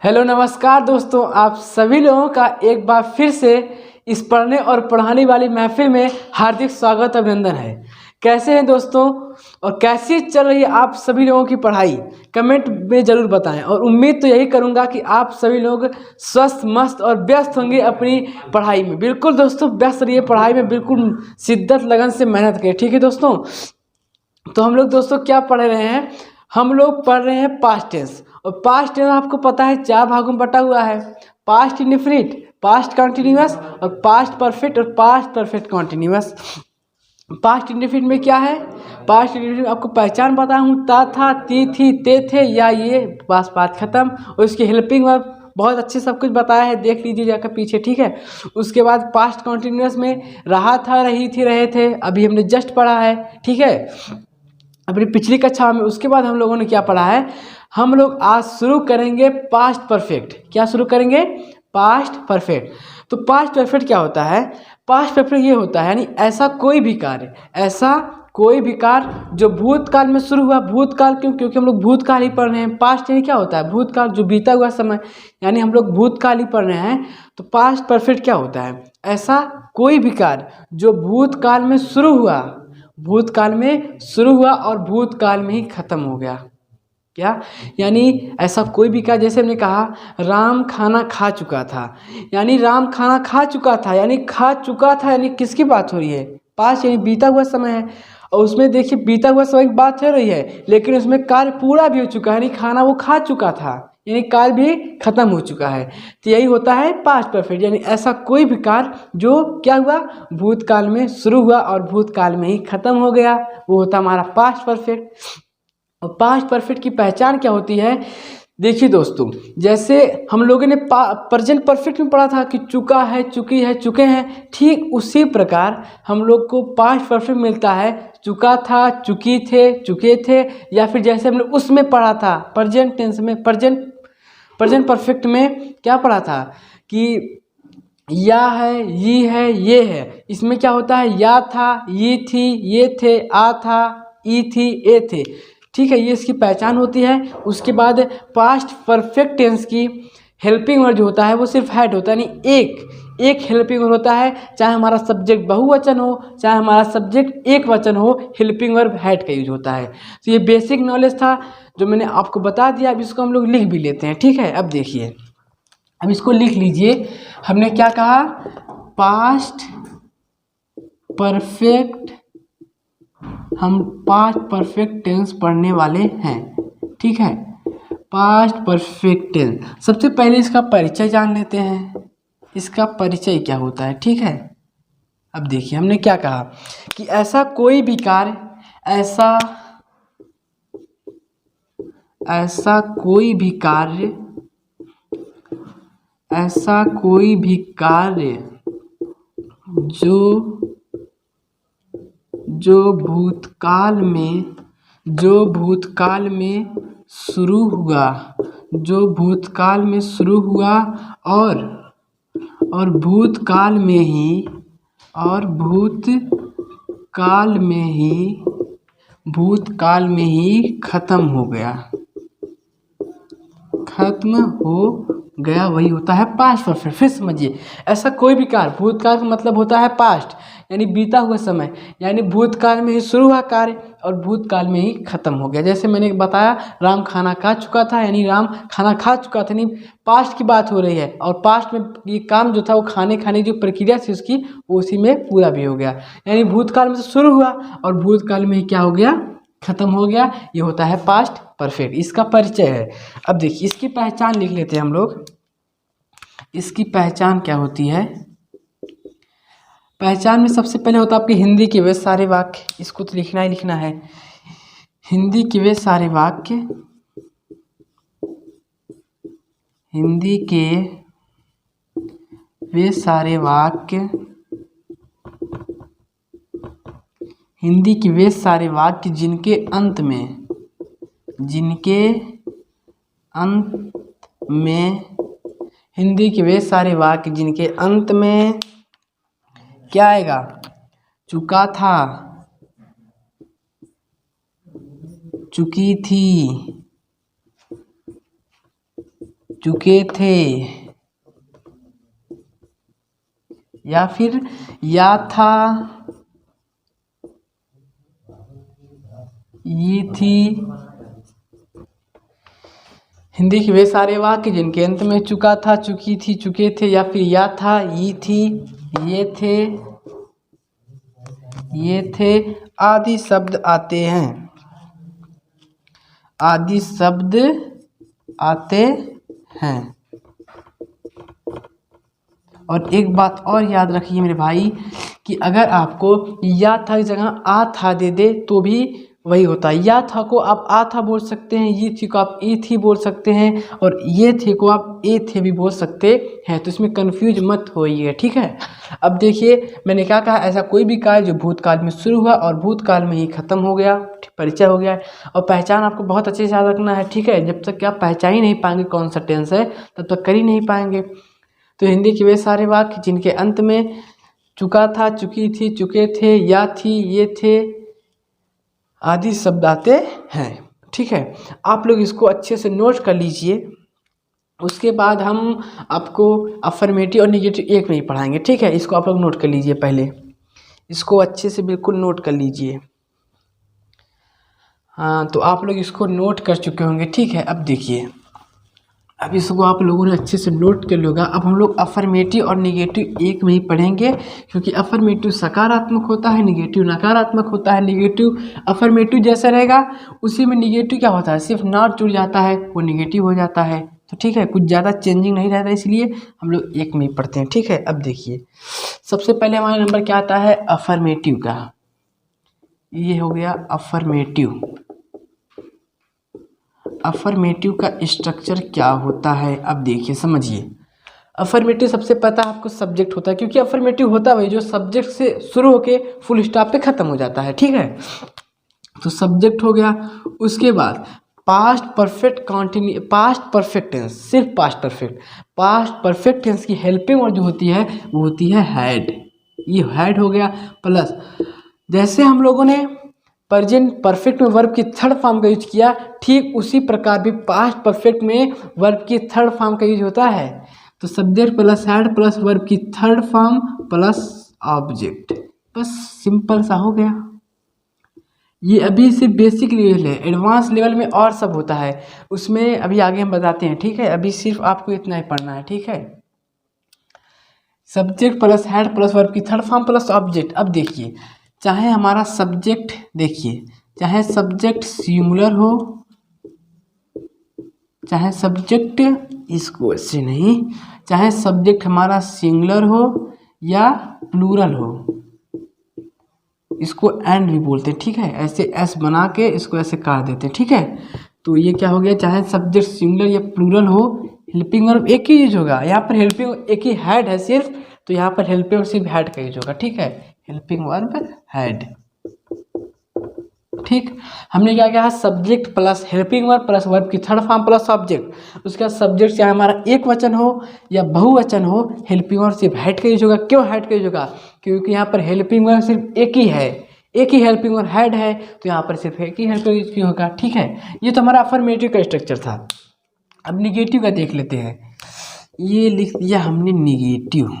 Hello नमस्कार दोस्तों, आप सभी लोगों का एक बार फिर से इस पढ़ने और पढ़ाने वाली महफिल में हार्दिक स्वागत अभिनंदन है। कैसे हैं दोस्तों और कैसी चल रही है आप सभी लोगों की पढ़ाई? कमेंट में ज़रूर बताएं और उम्मीद तो यही करूंगा कि आप सभी लोग स्वस्थ मस्त और व्यस्त होंगे अपनी पढ़ाई में। बिल्कुल दोस्तों, व्यस्त रहिए पढ़ाई में, बिल्कुल शिद्दत लगन से मेहनत करें। ठीक है दोस्तों, तो हम लोग दोस्तों क्या पढ़ रहे हैं? हम लोग पढ़ रहे हैं पास्ट टेंस। और पास्ट टेंस आपको पता है 4 भागों में बटा हुआ है। पास्ट इंडेफिनिट, पास्ट कंटिन्यूअस और पास्ट परफेक्ट और past perfect continuous. Past indefinite में क्या है? पास्ट इंडेफिनिट आपको पहचान बता हूँ, ता था, ती थी, ते थे, या ये, बस बात खत्म। और इसकी हेल्पिंग वर्ब बहुत अच्छे सब कुछ बताया है, देख लीजिए जाकर पीछे। ठीक है, उसके बाद पास्ट कंटिन्यूअस में रहा था, रही थी, रहे थे, अभी हमने जस्ट पढ़ा है। ठीक है, अपनी पिछली कक्षा में। उसके बाद हम लोगों ने क्या पढ़ा है? हम लोग आज शुरू करेंगे पास्ट परफेक्ट। क्या शुरू करेंगे? Past perfect. तो पास्ट परफेक्ट क्या होता है? पास्ट परफेक्ट ये होता है यानी ऐसा कोई भी कार्य, ऐसा कोई भी कार्य जो भूतकाल में शुरू हुआ। भूतकाल क्यों? क्योंकि हम लोग भूतकाल ही पढ़ रहे हैं। पास्ट यानी क्या होता है? भूतकाल, जो बीता हुआ समय, यानी हम लोग भूतकाल ही पढ़ रहे हैं। तो पास्ट परफेक्ट क्या होता है? ऐसा कोई भी कार्य जो भूतकाल में शुरू हुआ, भूतकाल में शुरू हुआ और भूतकाल में ही खत्म हो गया। क्या? यानी ऐसा कोई भी कार्य, जैसे हमने कहा राम खाना खा चुका था, यानी राम खाना खा चुका था, यानी खा चुका था, यानी किसकी बात हो रही है? पास्ट यानी बीता हुआ समय है। और उसमें देखिए बीता हुआ समय की बात हो रही है, लेकिन उसमें कार्य पूरा भी हो चुका है, यानी खाना वो खा चुका था, यानी कार्य भी खत्म हो चुका है। तो यही होता है पास्ट परफेक्ट, यानी ऐसा कोई भी कार्य जो क्या हुआ, भूतकाल में शुरू हुआ और भूतकाल में ही खत्म हो गया, वो होता हमारा पास्ट परफेक्ट। और पास्ट परफेक्ट की पहचान क्या होती है? देखिए दोस्तों, जैसे हम लोगों ने प्रेजेंट परफेक्ट में पढ़ा था कि चुका है, चुकी है, चुके हैं, ठीक उसी प्रकार हम लोग को पास्ट परफेक्ट मिलता है। चुका था, चुकी थे, चुके थे, या फिर जैसे हमने उसमें पढ़ा था प्रेजेंट टेंस में, प्रेजेंट परफेक्ट में क्या पढ़ा था कि या है, ये है, ये है। इसमें क्या होता है? या था, ये थी, ये थे, आ था, ई थी, ए थे। ठीक है, ये इसकी पहचान होती है। उसके बाद पास्ट परफेक्ट टेंस की हेल्पिंग वर्ब जो होता है वो सिर्फ हैड होता है, यानी एक हेल्पिंग वर्ब होता है। चाहे हमारा सब्जेक्ट बहुवचन हो, चाहे हमारा सब्जेक्ट एक वचन हो, हेल्पिंग वर्ब हैड का यूज होता है। तो ये बेसिक नॉलेज था जो मैंने आपको बता दिया। अब इसको हम लोग लिख भी लेते हैं। ठीक है, अब देखिए, अब इसको लिख लीजिए। हमने क्या कहा? पास्ट परफेक्ट, हम पास्ट परफेक्ट टेंस पढ़ने वाले हैं। ठीक है, पास्ट परफेक्ट टेंस। सबसे पहले इसका परिचय जान लेते हैं, इसका परिचय क्या होता है। ठीक है, अब देखिए हमने क्या कहा कि ऐसा कोई भी कार्य, ऐसा ऐसा कोई भी कार्य, ऐसा कोई भी कार्य जो जो भूतकाल में, जो भूतकाल में शुरू हुआ, जो भूतकाल में शुरू हुआ और भूतकाल में ही, और भूतकाल में ही, भूतकाल में ही खत्म हो गया, खत्म हो गया, वही होता है पास्ट परफेक्ट। फिर समझिए, ऐसा कोई भी कार्य, भूतकाल का मतलब होता है पास्ट, यानी बीता हुआ समय, यानी भूतकाल में ही शुरू हुआ कार्य और भूतकाल में ही खत्म हो गया। जैसे मैंने बताया राम खाना खा चुका था, यानी राम खाना खा चुका था, यानी पास्ट की बात हो रही है। और पास्ट में ये काम जो था वो खाने की जो प्रक्रिया थी उसकी, वो उसी में पूरा भी हो गया। यानी भूतकाल में से शुरू हुआ और भूतकाल में ही क्या हो गया? खत्म हो गया। ये होता है पास्ट परफेक्ट, इसका परिचय है। अब देखिए इसकी पहचान लिख लेते हैं हम लोग। इसकी पहचान क्या होती है? पहचान में सबसे पहले होता है आपके हिंदी के वे सारे वाक्य, इसको तो लिखना ही लिखना है। हिंदी के वे सारे वाक्य, हिंदी के वे सारे वाक्य, हिंदी के वे सारे वाक्य जिनके अंत में, जिनके अंत में, हिंदी के वे सारे वाक्य जिनके अंत में क्या आएगा? चुका था, चुकी थी, चुके थे, या फिर या था, ये थी। हिंदी के वे सारे वाक्य जिनके अंत में चुका था, चुकी थी, चुके थे या फिर या था, ये थी, ये थे, ये थे आदि शब्द आते हैं, आदि शब्द आते हैं। और एक बात और याद रखिए मेरे भाई कि अगर आपको या था की जगह आ था दे दे तो भी वही होता है। या था को आप आ था बोल सकते हैं, ये थी को आप ई थी बोल सकते हैं, और ये थे को आप ए थे भी बोल सकते हैं। तो इसमें कंफ्यूज मत होइए, ठीक है। अब देखिए मैंने क्या कहा, ऐसा कोई भी कार्य जो भूतकाल में शुरू हुआ और भूतकाल में ही खत्म हो गया, परिचय हो गया है। और पहचान आपको बहुत अच्छे से याद रखना है, ठीक है। जब तक कि आप पहचान ही नहीं पाएंगे कौन सा टेंस है तब तक कर ही नहीं पाएंगे। तो हिंदी के वे सारे वाक्य जिनके अंत में चुका था, चुकी थी, चुके थे, या थी, ये थे आदि शब्द आते हैं, ठीक है। आप लोग इसको अच्छे से नोट कर लीजिए। उसके बाद हम आपको अफर्मेटिव और निगेटिव एक में ही पढ़ाएंगे, ठीक है। इसको आप लोग नोट कर लीजिए, पहले इसको अच्छे से बिल्कुल नोट कर लीजिए। हाँ, तो आप लोग इसको नोट कर चुके होंगे, ठीक है। अब देखिए, अब इसको आप लोगों ने अच्छे से नोट कर लिया। अब हम लोग अफर्मेटिव और निगेटिव एक में ही पढ़ेंगे, क्योंकि अफर्मेटिव सकारात्मक होता है, निगेटिव नकारात्मक होता है। निगेटिव अफर्मेटिव जैसा रहेगा उसी में निगेटिव क्या होता है, सिर्फ नॉट जुड़ जाता है, वो निगेटिव हो जाता है। तो ठीक है, कुछ ज़्यादा चेंजिंग नहीं रहता, इसलिए हम लोग एक में ही पढ़ते हैं, ठीक है। अब देखिए, सबसे पहले हमारा नंबर क्या आता है, अफर्मेटिव का। ये हो गया अफर्मेटिव। अफर्मेटिव का स्ट्रक्चर क्या होता है, अब देखिए समझिए। अफर्मेटिव सबसे पता आपको सब्जेक्ट होता है, क्योंकि अफर्मेटिव होता है जो सब्जेक्ट से शुरू होके फुल स्टॉप पे खत्म हो जाता है, ठीक है। तो सब्जेक्ट हो गया, उसके बाद past perfect continue, past perfect tense, सिर्फ past perfect. Past perfect tense की हेल्पिंग वर्ड जो होती है वो होती है हैड। ये हैड हो गया, प्लस जैसे हम लोगों ने प्रेजेंट परफेक्ट में वर्ब की थर्ड फॉर्म का यूज किया, ठीक उसी प्रकार भी पास्ट परफेक्ट में वर्ब की थर्ड फॉर्म का यूज होता है। तो subject plus had plus verb की थर्ड फॉर्म प्लस ऑब्जेक्ट, बस सिंपल सा हो गया। ये अभी सिर्फ बेसिक लेवल है, एडवांस लेवल में और सब होता है, उसमें अभी आगे हम बताते हैं, ठीक है। अभी सिर्फ आपको इतना ही पढ़ना है, ठीक है। Subject plus had plus verb की थर्ड फॉर्म प्लस ऑब्जेक्ट। अब देखिए, चाहे हमारा सब्जेक्ट, देखिए चाहे सब्जेक्ट सिंगुलर हो, चाहे सब्जेक्ट, इसको ऐसे नहीं, चाहे सब्जेक्ट हमारा सिंगुलर हो या प्लूरल हो, इसको एंड भी बोलते हैं, ठीक है। ऐसे एस बना के इसको ऐसे काट देते हैं, ठीक है। तो ये क्या हो गया, चाहे सब्जेक्ट सिंगुलर या प्लूरल हो, हेल्पिंग वर्ब एक ही यूज होगा। यहाँ पर हेल्पिंग एक ही हैड है सिर्फ, तो यहाँ पर हेल्पिंग वर्ब सिर्फ हैड का यूज होगा, ठीक है। हेल्पिंग वर्ब हैड, ठीक। हमने क्या किया, subject plus helping verb plus verb की थर्ड फॉर्म प्लस ऑब्जेक्ट। उसका सब्जेक्ट चाहे हमारा एक वचन हो या बहुवचन हो, हेल्पिंग वर्ब सिर्फ हैड का यूज होगा। क्यों हैड का यूज होगा, क्योंकि यहाँ पर हेल्पिंग वर्ब सिर्फ एक ही है, एक ही हेल्पिंग वर्ब हैड है, तो यहाँ पर सिर्फ एक ही हेल्पिंग यूज क्यों होगा, ठीक है। ये तो हमारा अफर्मेटिव का स्ट्रक्चर था। अब निगेटिव का देख लेते हैं। ये लिख दिया हमने निगेटिव,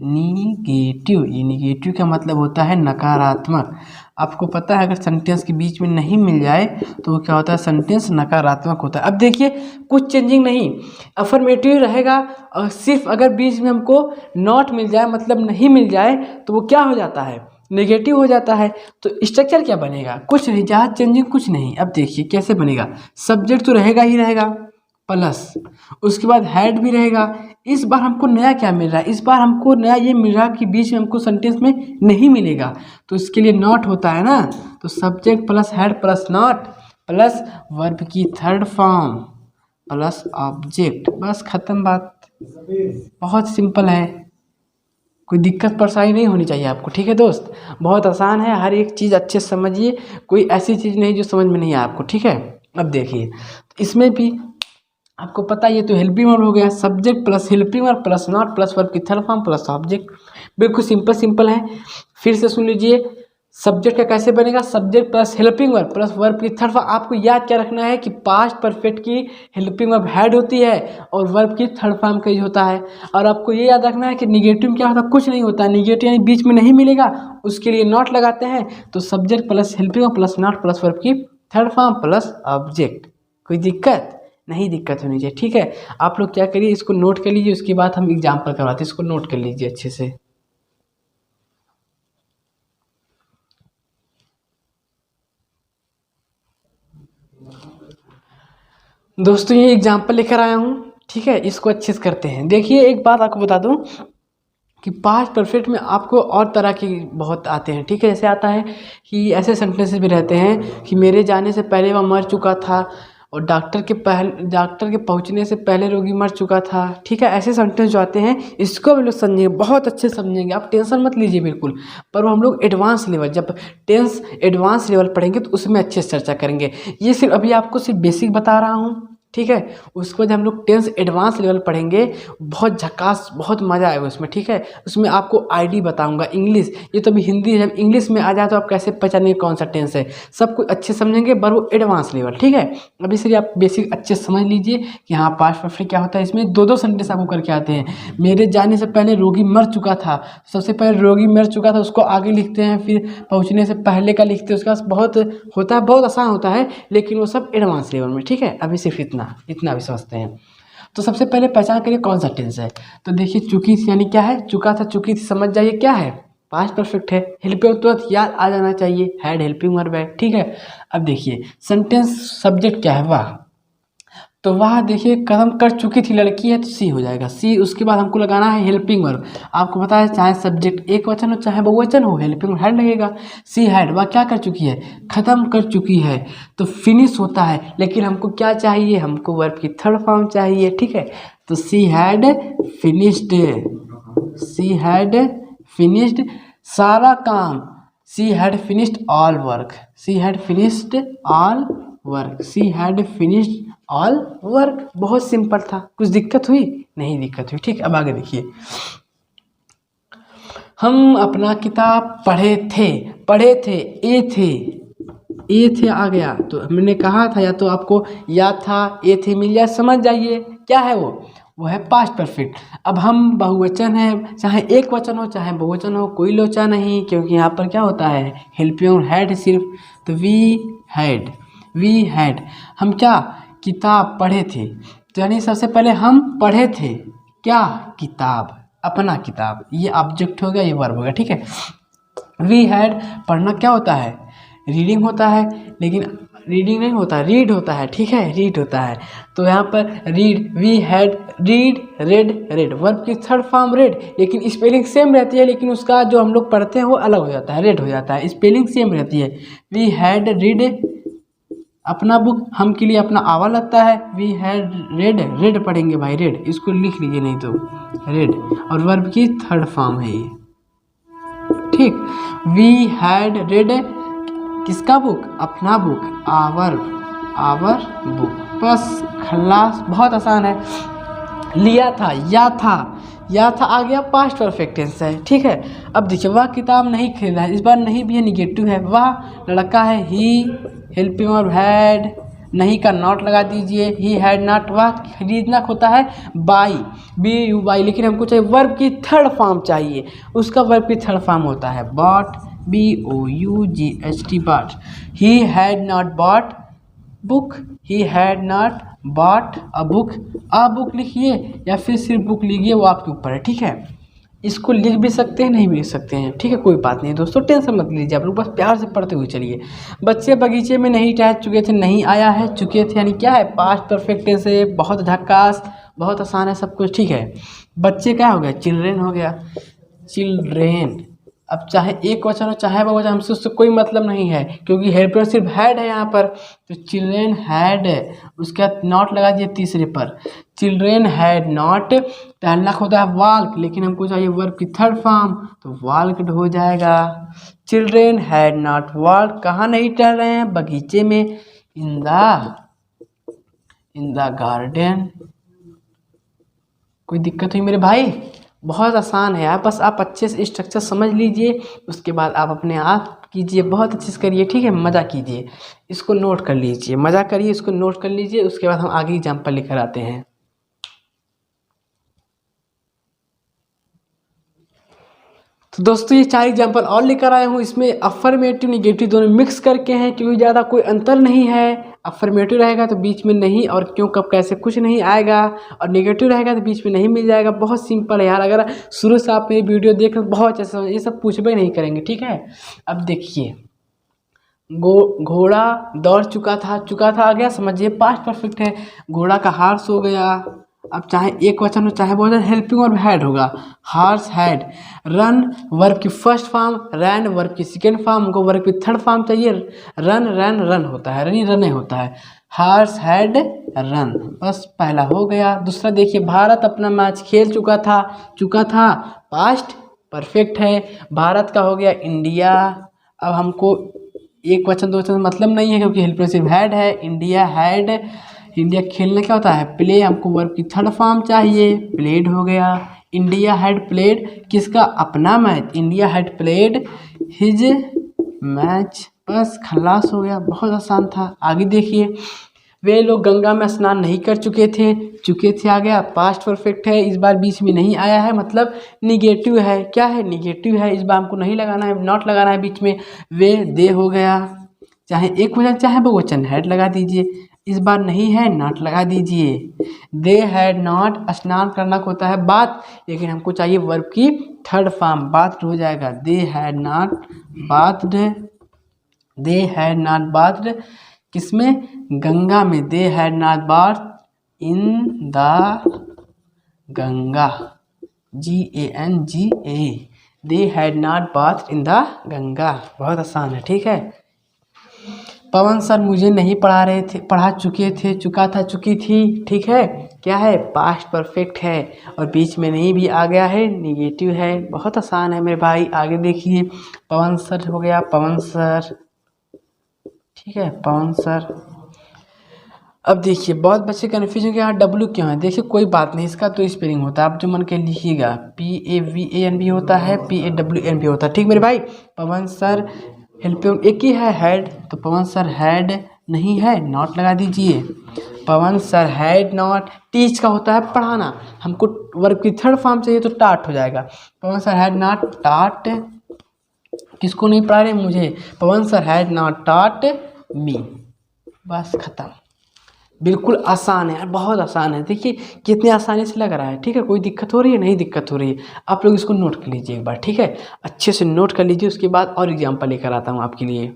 निगेटिव, ये निगेटिव का मतलब होता है नकारात्मक। आपको पता है अगर सेंटेंस के बीच में नहीं मिल जाए तो वो क्या होता है, सेंटेंस नकारात्मक होता है। अब देखिए कुछ चेंजिंग नहीं, अफर्मेटिव रहेगा, और सिर्फ अगर बीच में हमको नॉट मिल जाए, मतलब नहीं मिल जाए, तो वो क्या हो जाता है, नेगेटिव हो जाता है। तो स्ट्रक्चर क्या बनेगा, कुछ नहीं, ज़्यादा चेंजिंग कुछ नहीं। अब देखिए कैसे बनेगा, सब्जेक्ट तो रहेगा ही रहेगा, प्लस उसके बाद हैड भी रहेगा। इस बार हमको नया क्या मिल रहा है, इस बार हमको नया ये मिल रहा है कि बीच में हमको सेंटेंस में नहीं मिलेगा, तो इसके लिए नॉट होता है ना। तो subject plus had plus not plus verb की थर्ड फॉर्म प्लस ऑब्जेक्ट, बस खत्म बात। बहुत सिंपल है, कोई दिक्कत परेशानी नहीं होनी चाहिए आपको, ठीक है दोस्त। बहुत आसान है, हर एक चीज़ अच्छे से समझिए, कोई ऐसी चीज़ नहीं जो समझ में नहीं आए आपको, ठीक है। अब देखिए इसमें भी आपको पता है, ये तो हेल्पिंग वर्ब हो गया, subject plus helping verb plus not plus verb की थर्ड फॉर्म प्लस ऑब्जेक्ट, बिल्कुल सिंपल है। फिर से सुन लीजिए, सब्जेक्ट का कैसे बनेगा, subject plus helping verb plus verb की थर्ड फॉर्म। आपको याद क्या रखना है कि पास्ट परफेक्ट की हेल्पिंग वर्ब हैड होती है और वर्ब की थर्ड फॉर्म का यूज होता है। और आपको ये याद रखना है कि निगेटिव में क्या होता है, कुछ नहीं होता है। निगेटिव यानी बीच में नहीं मिलेगा, उसके लिए नॉट लगाते हैं। तो subject plus helping verb plus not plus verb की थर्ड फॉर्म प्लस ऑब्जेक्ट। कोई दिक्कत नहीं, दिक्कत होनी चाहिए, ठीक है। आप लोग क्या करिए, इसको नोट कर लीजिए, उसके बाद हम एग्जाम्पल करवाते हैं, इसको नोट कर लीजिए अच्छे से। दोस्तों ये एग्जाम्पल लेकर आया हूँ, ठीक है, इसको अच्छे से करते हैं। देखिए एक बात आपको बता दूँ कि पास्ट परफेक्ट में आपको और तरह की बहुत आते हैं, ठीक है। जैसे आता है कि ऐसे सेंटेंसेस भी रहते हैं कि मेरे जाने से पहले वह मर चुका था, और डॉक्टर के पहुंचने से पहले रोगी मर चुका था, ठीक है। ऐसे सेंटेंस जो आते हैं इसको भी लोग समझेंगे, बहुत अच्छे से समझेंगे, आप टेंशन मत लीजिए बिल्कुल। पर वो हम लोग एडवांस लेवल, जब टेंस एडवांस लेवल पढ़ेंगे तो उसमें अच्छे से चर्चा करेंगे। ये सिर्फ अभी आपको सिर्फ बेसिक बता रहा हूँ, ठीक है। उसको जब हम लोग टेंस एडवांस लेवल पढ़ेंगे, बहुत झकास, बहुत मज़ा आएगा उसमें, ठीक है। उसमें आपको आईडी बताऊंगा इंग्लिश, ये तो अभी हिंदी है, जब इंग्लिश में आ जाए तो आप कैसे पहचानेंगे कौन सा टेंस है, सब कुछ अच्छे समझेंगे, पर वो एडवांस लेवल, ठीक है। अभी से आप बेसिक अच्छे से समझ लीजिए कि हाँ पास्ट परफेक्ट क्या होता है। इसमें दो सेंटेंस आपको करके आते हैं। मेरे जाने से पहले रोगी मर चुका था, सबसे पहले रोगी मर चुका था उसको आगे लिखते हैं, फिर पहुँचने से पहले का लिखते हैं, उसके बाद बहुत होता है, बहुत आसान होता है, लेकिन वो सब एडवांस लेवल में, ठीक है। अभी सिर्फ इतना भी समझते हैं। तो सबसे पहले पहचान करिए कौन सा टेंस है। तो देखिए चुकी थी यानी क्या है, चुका था, चुकी थी, समझ जाइए क्या है, पास्ट परफेक्ट है। हेल्पिंग तुरंत याद आ जाना चाहिए, हैड हेल्पिंग वर्ब है, ठीक है। अब देखिए सेंटेंस सब्जेक्ट क्या है, वाह। तो वह देखिए कर्म कर चुकी थी लड़की है, तो सी हो जाएगा, सी। उसके बाद हमको लगाना है हेल्पिंग वर्ब। आपको पता है चाहे सब्जेक्ट एक वचन हो चाहे बहुवचन हो, हेल्पिंग हैड लगेगा। सी हैड, वह क्या कर चुकी है, खत्म कर चुकी है, तो फिनिश होता है। लेकिन हमको क्या चाहिए, हमको वर्ब की थर्ड फॉर्म चाहिए, ठीक है। तो she had finished, she had finished सारा काम, she had finished all work, she had finished all work, she had finished all work. बहुत सिंपल था, कुछ दिक्कत हुई नहीं, दिक्कत हुई, ठीक। अब आगे देखिए, हम अपना किताब पढ़े थे, ए थे आ गया, तो हमने कहा था, या तो आपको याद था, ए थे मिल जाए, समझ जाइए क्या है वो है पास्ट परफेक्ट। अब हम बहुवचन है, चाहे एक वचन हो चाहे बहुवचन हो, कोई लोचा नहीं, क्योंकि यहाँ पर क्या होता है, हेल्पिंग हैड सिर्फ। तो वी हैड, हम क्या किताब पढ़े थे, तो यानी सबसे पहले हम पढ़े थे क्या, किताब, अपना किताब, ये ऑब्जेक्ट हो गया, ये वर्ब हो गया, ठीक है। वी हैड, पढ़ना क्या होता है, रीडिंग होता है, लेकिन रीडिंग नहीं होता, रीड होता है, ठीक है, रीड होता है। तो यहाँ पर read, we had read, read verb की थर्ड फॉर्म रेड, लेकिन स्पेलिंग सेम रहती है, लेकिन उसका जो हम लोग पढ़ते हैं वो अलग हो जाता है, रेड हो जाता है, स्पेलिंग सेम रहती है। वी हैड रीड अपना बुक, हम के लिए अपना आवा लगता है, वी हैड रेड पढ़ेंगे भाई, रेड, इसको लिख लीजिए नहीं तो रेड, और वर्ब की थर्ड फॉर्म है ये, ठीक। वी हैड रेड किसका बुक, अपना बुक, आवर बुक, बस खल्लास, बहुत आसान है। लिया था, या था आ गया, पास्ट परफेक्ट टेंस है, ठीक है। अब देखिए वह किताब नहीं खरीदा है, इस बार नहीं भी है, निगेटिव है। वह लड़का है, ही हेल्पिंग वर्ब हैड, नहीं का नॉट लगा दीजिए, ही हैड नॉट। वह खरीदना होता है बाई, बाई, लेकिन हमको चाहिए वर्ब की थर्ड फॉर्म चाहिए, उसका वर्ब की थर्ड फॉर्म होता है bought, BOUGHT bought. He had not bought book, he had not bought a book लिखिए या फिर सिर्फ बुक लिखिए, वो आपके ऊपर है, ठीक है। इसको लिख भी सकते हैं, नहीं भी लिख सकते हैं, ठीक है, कोई बात नहीं दोस्तों, टेंशन मत लीजिए, आप लोग बस प्यार से पढ़ते हुए चलिए। बच्चे बगीचे में नहीं टहल चुके थे, नहीं आया है, चुके थे यानी क्या है, पास्ट परफेक्ट टेंस है, बहुत झक्कास, बहुत आसान है सब कुछ, ठीक है। बच्चे क्या हो गया, चिल्ड्रेन हो गया, चिल्ड्रेन। अब चाहे एक वचन हो चाहे बहुवचन, हमसे उससे कोई मतलब नहीं है, क्योंकि हेल्पर सिर्फ हैड है यहाँ पर। तो चिल्ड्रेन हैड, उसके बाद नॉट लगा दिए तीसरे पर, चिल्ड्रेन हैड नॉट, टहलना होता है वाल्क, लेकिन हमको चाहिए वर्ब की थर्ड फॉर्म, तो वाल्क्ड हो जाएगा। चिल्ड्रेन हैड नॉट वाल्क, कहाँ नहीं टहल रहे हैं, बगीचे में, इन द गार्डन। कोई दिक्कत हुई मेरे भाई, बहुत आसान है यार, बस आप अच्छे से स्ट्रक्चर समझ लीजिए, उसके बाद आप अपने आप कीजिए, बहुत अच्छे से करिए, ठीक है, मज़ा कीजिए, इसको नोट कर लीजिए, मज़ा करिए, इसको नोट कर लीजिए। उसके बाद हम आगे एग्जाम्पल लेकर आते हैं। तो दोस्तों ये 4 एग्जाम्पल और लेकर आया हूँ, इसमें अफर्मेटिव निगेटिव दोनों मिक्स करके हैं, क्योंकि ज़्यादा कोई अंतर नहीं है। अफर्मेटिव रहेगा तो बीच में नहीं और क्यों कब कैसे कुछ नहीं आएगा, और निगेटिव रहेगा तो बीच में नहीं मिल जाएगा। बहुत सिंपल है यार, अगर शुरू से आप मेरी वीडियो देख रहे हो बहुत अच्छे से, ये सब पूछबे नहीं करेंगे, ठीक है। अब देखिए, घोड़ा दौड़ चुका था आ गया, समझिए पास्ट परफेक्ट है। घोड़ा का हार्स हो गया, अब चाहे एक वचन हो चाहे बहुत हेल्पिंग और हैड होगा। Has had. रन वर्ब की फर्स्ट फॉर्म, रैन वर्ब की सेकेंड फॉर्म, हमको वर्ब की थर्ड फॉर्म चाहिए। रन रैन रन होता है, रनी रने होता है। हार्स हैड रन, बस पहला हो गया। दूसरा देखिए, भारत अपना मैच खेल चुका था पास्ट परफेक्ट है। भारत का हो गया इंडिया। अब हमको एक वचन दो वचन मतलब नहीं है, क्योंकि हेल्पिंग सिर्फ हैड है। इंडिया हैड, इंडिया खेलना क्या होता है, प्ले, हमको वर्ब की थर्ड फॉर्म चाहिए, प्लेड हो गया। इंडिया हैड प्लेड, किसका, अपना match, India had played his match, बस खलास हो गया, बहुत आसान था। आगे देखिए, वे लोग गंगा में स्नान नहीं कर चुके थे आ गया, पास्ट परफेक्ट है, इस बार बीच में नहीं आया है, मतलब निगेटिव है। क्या है, निगेटिव है, इस बार हमको नहीं लगाना है, नॉट लगाना है बीच में। वे दे हो गया, चाहे एक वचन चाहे बहुवचन, हैड लगा दीजिए। इस बार नहीं है, नॉट लगा दीजिए। दे हैड नॉट, स्नान करना को होता है बात, लेकिन हमको चाहिए वर्ब की थर्ड फॉर्म, बात हो जाएगा। They had not bathed, they had not bathed किसमें, गंगा में। They had not bath in the Ganga, GANGA, they had not bath in the Ganga, बहुत आसान है, ठीक है। पवन सर मुझे नहीं पढ़ा चुके थे, चुकी थी, ठीक है, क्या है, पास्ट परफेक्ट है, और बीच में नहीं भी आ गया है, निगेटिव है, बहुत आसान है मेरे भाई। आगे देखिए, पवन सर हो गया, पवन सर, ठीक है, पवन सर। अब देखिए, बहुत बच्चे कन्फ्यूजन के यहाँ डब्ल्यू क्यों है, देखिए कोई बात नहीं, इसका तो स्पेलिंग होता है, आप जो मन के लिखिएगा, PAVAN भी होता है, PAWN भी होता है, ठीक मेरे भाई। पवन सर हेल्पिंग एक ही है, हैड, तो पवन सर हैड नहीं है, नॉट लगा दीजिए। पवन सर हैड नॉट, टीच का होता है पढ़ाना, हमको वर्ब की थर्ड फॉर्म चाहिए तो टाट हो जाएगा। पवन सर हैड नॉट टाट, किसको नहीं पढ़ा रहे, मुझे। पवन सर हैड नॉट टाट मी, बस खत्म। बिल्कुल आसान है यार, बहुत आसान है, देखिए कितने आसानी से लग रहा है, ठीक है। कोई दिक्कत हो रही है, नहीं दिक्कत हो रही है, आप लोग इसको नोट कर लीजिए एक बार, ठीक है, अच्छे से नोट कर लीजिए। उसके बाद और एग्जाम्पल लेकर आता हूँ आपके लिए।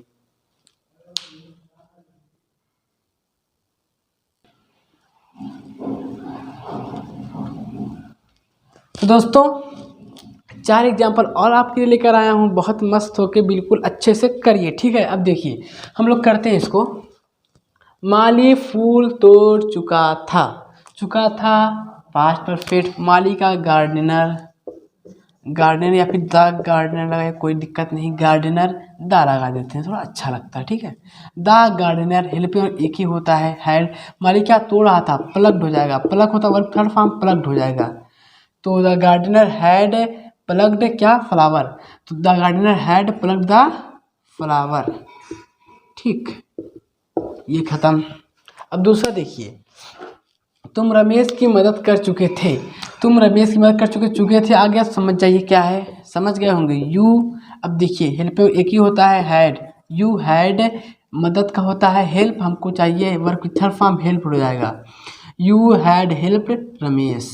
तो दोस्तों 4 एग्जाम्पल और आपके लिए लेकर आया हूँ, बहुत मस्त होके बिल्कुल अच्छे से करिए, ठीक है। अब देखिए हम लोग करते हैं इसको। माली फूल तोड़ चुका था पास्ट परफेक्ट। माली का गार्डनर या फिर द गार्डनर लगाए, कोई दिक्कत नहीं, गार्डनर दा लगा देते हैं, थोड़ा अच्छा लगता है, ठीक है। द गार्डनर हेल्पिंग एक ही होता है, हैड। माली क्या तोड़ रहा था, प्लग्ड हो जाएगा, प्लग होता है वर्ब थर्ड फॉर्म, प्लग्ड हो जाएगा। तो द गार्डनर हैड प्लग्ड क्या, फ्लावर, तो the gardener had plugged the flower, ठीक, ये खत्म। अब दूसरा देखिए, तुम रमेश की मदद कर चुके थे, आ गया, समझ जाइए क्या है, समझ गए होंगे, यू। अब देखिए हेल्प एक ही होता है, हैड, यू हैड, मदद का होता है हेल्प, हमको चाहिए वर्ब की थर्ड फॉर्म, हेल्प हो जाएगा। You had help Ramesh,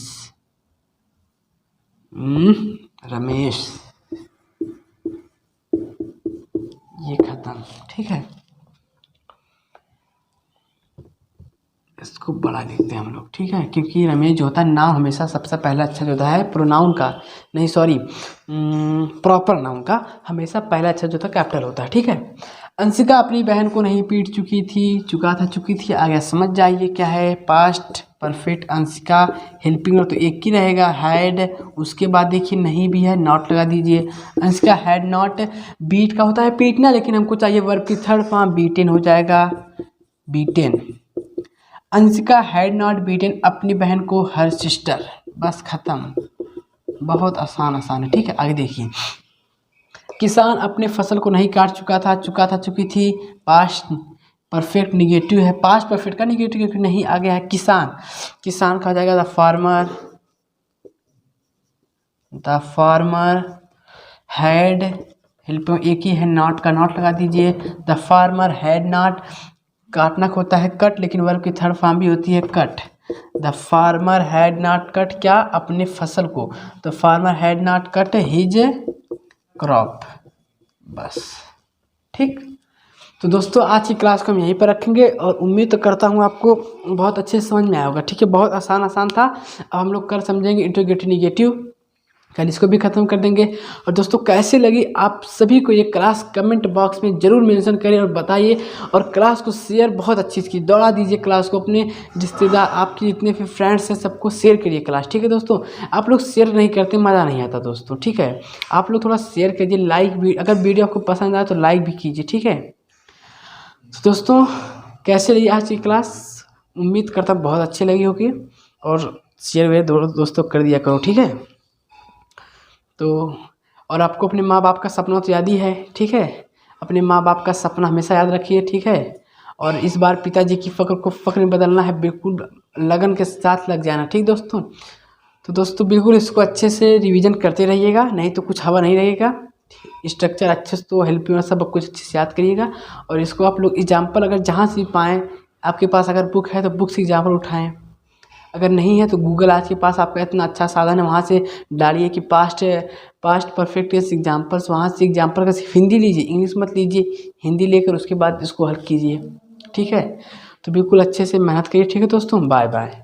Ramesh, ये खत्म, ठीक है। इसको बड़ा लिखते हैं हम लोग, ठीक है, क्योंकि रमेश जो होता है नाम हमेशा सबसे पहला अक्षर जो होता है प्रोनाउन का, नहीं सॉरी प्रॉपर नाउन का हमेशा पहला अक्षर जो था कैपिटल होता है, ठीक है। अंशिका अपनी बहन को नहीं पीट चुकी थी, आ गया, समझ जाइए क्या है, पास्ट परफेक्ट। अंशिका हेल्पिंग तो एक ही रहेगा, हैड, उसके बाद देखिए नहीं भी है, नॉट लगा दीजिए। अंशिका हैड नॉट, बीट का होता है पीटना, लेकिन हमको चाहिए वर्ब की थर्ड फॉर्म, बीटेन हो जाएगा, beaten. Anshika had not beaten अपनी बहन को हर सिस्टर, बस खत्म, बहुत आसान है, ठीक है। आगे देखिए, किसान अपने फसल को नहीं काट चुकी थी। पास्ट परफेक्ट निगेटिव है, पास्ट परफेक्ट का निगेटिव क्योंकि नहीं आ गया है। किसान का हो जाएगा द फार्मर हैड, हेल्प में एक ही है, नॉट का नॉट लगा दीजिए। द फार्मर हैड नॉट, काटना को होता है कट, लेकिन वर्ब की थर्ड फॉर्म भी होती है cut. The farmer had not cut क्या, अपने फसल को। The farmer had not cut his crop, बस ठीक। तो दोस्तों आज की क्लास को हम यहीं पर रखेंगे और उम्मीद तो करता हूँ आपको बहुत अच्छे से समझ में आया होगा। ठीक है, बहुत आसान था। अब हम लोग कल समझेंगे इंट्रोगेटिव निगेटिव, कल इसको भी ख़त्म कर देंगे। और दोस्तों कैसे लगी आप सभी को ये क्लास कमेंट बॉक्स में ज़रूर मेंशन करिए और बताइए। और क्लास को शेयर बहुत अच्छी की दौड़ा दीजिए, क्लास को अपने रिश्तेदार, आपके जितने भी फ्रेंड्स हैं सबको शेयर करिए क्लास। ठीक है दोस्तों, आप लोग शेयर नहीं करते मज़ा नहीं आता दोस्तों। ठीक है, आप लोग थोड़ा शेयर कीजिए, लाइक भी, अगर वीडियो आपको पसंद आए तो लाइक भी कीजिए। ठीक है, तो दोस्तों कैसे लगी आज की क्लास, उम्मीद करता बहुत अच्छी लगी होगी। और शेयर मेरे दोस्तों कर दिया करो। ठीक है, तो और आपको अपने माँ बाप का सपना तो याद ही है। ठीक है, अपने माँ बाप का सपना हमेशा याद रखिए। ठीक है, और इस बार पिताजी की फ़क्र को फ़क्र में बदलना है, बिल्कुल लगन के साथ लग जाना। ठीक दोस्तों, तो दोस्तों बिल्कुल इसको अच्छे से रिवीजन करते रहिएगा, नहीं तो कुछ हवा नहीं रहेगा। स्ट्रक्चर अच्छे से, तो हेल्प में सब कुछ अच्छे से याद करिएगा। और इसको आप लोग एग्जाम्पल अगर जहाँ से पाएँ, आपके पास अगर बुक है तो बुक से एग्जाम्पल उठाएँ, अगर नहीं है तो गूगल आज के पास आपका इतना अच्छा साधन है, वहाँ से डालिए कि पास्ट परफेक्ट एग्जाम्पल्स, वहाँ से एग्जाम्पल का सिर्फ हिंदी लीजिए, इंग्लिश मत लीजिए, हिंदी लेकर उसके बाद इसको हल कीजिए। ठीक है, तो बिल्कुल अच्छे से मेहनत करिए। ठीक है दोस्तों, बाय बाय।